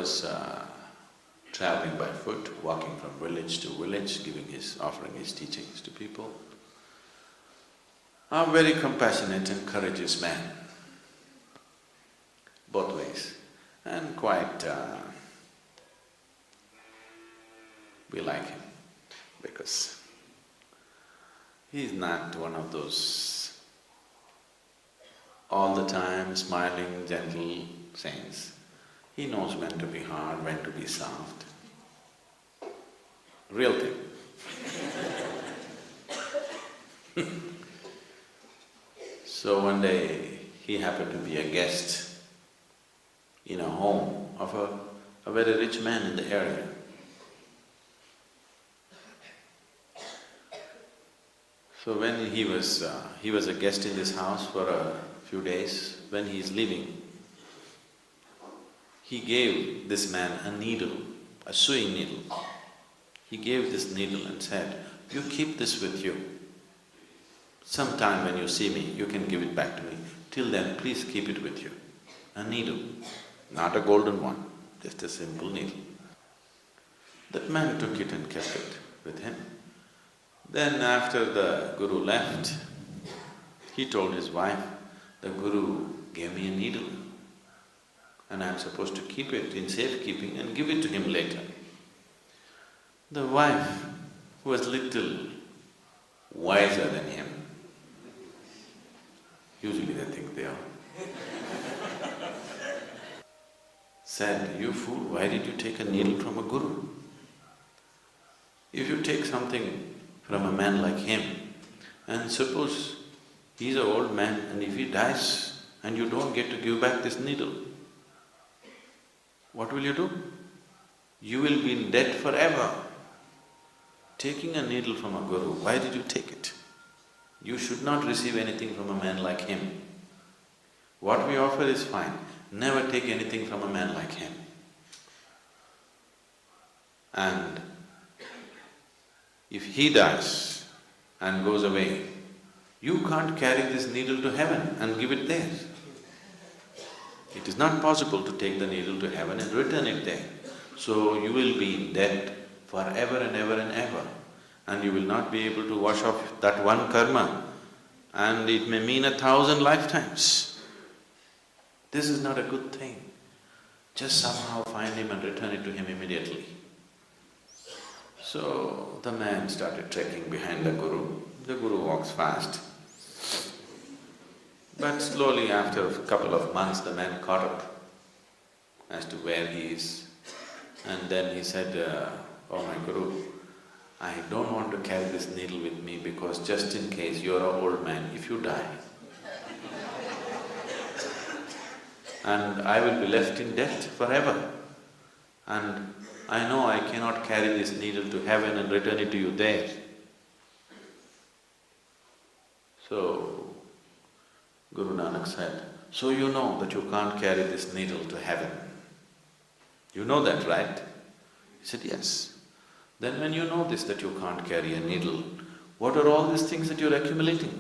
was traveling by foot, walking from village to village, offering his teachings to people. A very compassionate and courageous man, both ways, and quite… we like him because he's not one of those all the time smiling, gentle saints. He knows when to be hard, when to be soft. Real thing. So one day, he happened to be a guest in a home of a very rich man in the area. So when he was a guest in this house for a few days. When he is leaving, he gave this man a needle, a sewing needle. He gave this needle and said, "You keep this with you. Sometime when you see me, you can give it back to me. Till then, please keep it with you." A needle, not a golden one, just a simple needle. That man took it and kept it with him. Then after the Guru left, he told his wife, "The Guru gave me a needle and I'm supposed to keep it in safekeeping and give it to him later." The wife, who was little wiser than him, usually they think they are, said, "You fool, why did you take a needle from a Guru? If you take something from a man like him, and suppose he's an old man and if he dies and you don't get to give back this needle, what will you do? You will be in debt forever. Taking a needle from a Guru, why did you take it? You should not receive anything from a man like him. What we offer is fine, never take anything from a man like him. And if he dies and goes away, you can't carry this needle to heaven and give it there. It is not possible to take the needle to heaven and return it there. So you will be in debt forever and ever and ever, and you will not be able to wash off that one karma, and it may mean 1,000 lifetimes. This is not a good thing. Just somehow find him and return it to him immediately." So the man started trekking behind the Guru. The Guru walks fast. But slowly after a couple of months, the man caught up as to where he is. And then he said, "Oh my Guru, I don't want to carry this needle with me because just in case you're an old man, if you die, and I will be left in debt forever. And I know I cannot carry this needle to heaven and return it to you there." So, Guru Nanak said, "So you know that you can't carry this needle to heaven. You know that, right?" He said, "Yes." "Then when you know this, that you can't carry a needle, what are all these things that you're accumulating?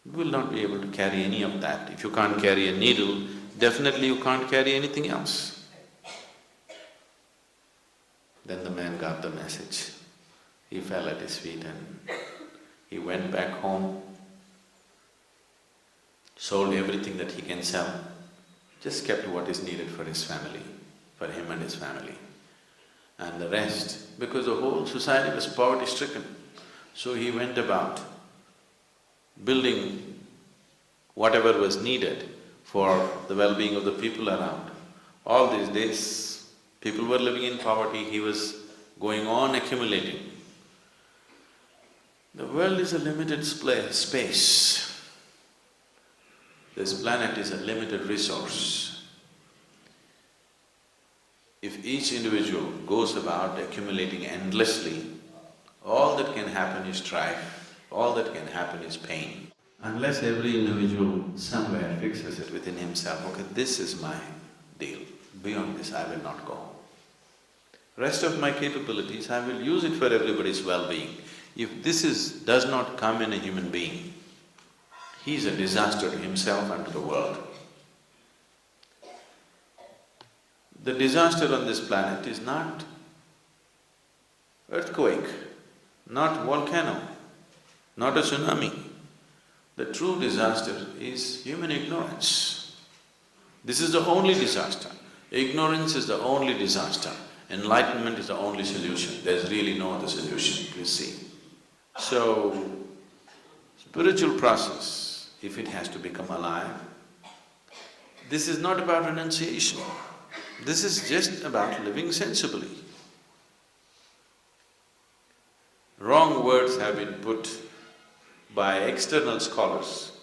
You will not be able to carry any of that. If you can't carry a needle, definitely you can't carry anything else." Then the man got the message. He fell at his feet and he went back home, sold everything that he can sell, just kept what is needed for his family, for him and his family. And the rest, because the whole society was poverty-stricken, so he went about building whatever was needed for the well-being of the people around. All these days, people were living in poverty, he was going on accumulating. The world is a limited space. This planet is a limited resource. If each individual goes about accumulating endlessly, all that can happen is strife, all that can happen is pain. Unless every individual somewhere fixes it within himself, okay, this is my deal, beyond this I will not go. Rest of my capabilities, I will use it for everybody's well-being. If does not come in a human being, he is a disaster to himself and to the world. The disaster on this planet is not earthquake, not volcano, not a tsunami. The true disaster is human ignorance. This is the only disaster. Ignorance is the only disaster. Enlightenment is the only solution. There's really no other solution, you see. So, spiritual process, if it has to become alive, this is not about renunciation. This is just about living sensibly. Wrong words have been put by external scholars.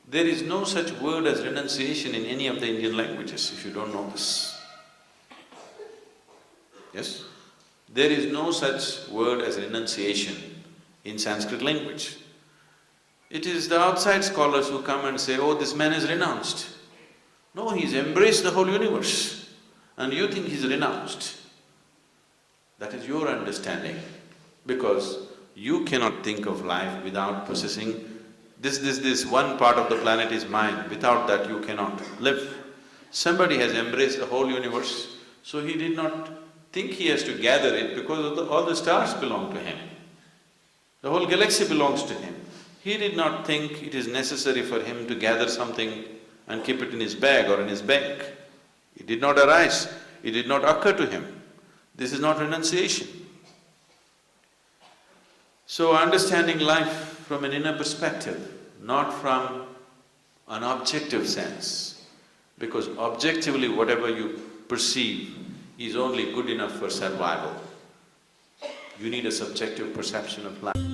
There is no such word as renunciation in any of the Indian languages, if you don't know this. Yes? There is no such word as renunciation in Sanskrit language. It is the outside scholars who come and say, oh, this man is renounced. No, he's embraced the whole universe and you think he's renounced. That is your understanding, because you cannot think of life without possessing this one part of the planet is mine, without that you cannot live. Somebody has embraced the whole universe, so he did not think he has to gather it because all the stars belong to him. The whole galaxy belongs to him. He did not think it is necessary for him to gather something and keep it in his bag or in his bank. It did not arise, it did not occur to him. This is not renunciation. So understanding life from an inner perspective, not from an objective sense, because objectively whatever you perceive is only good enough for survival. You need a subjective perception of life.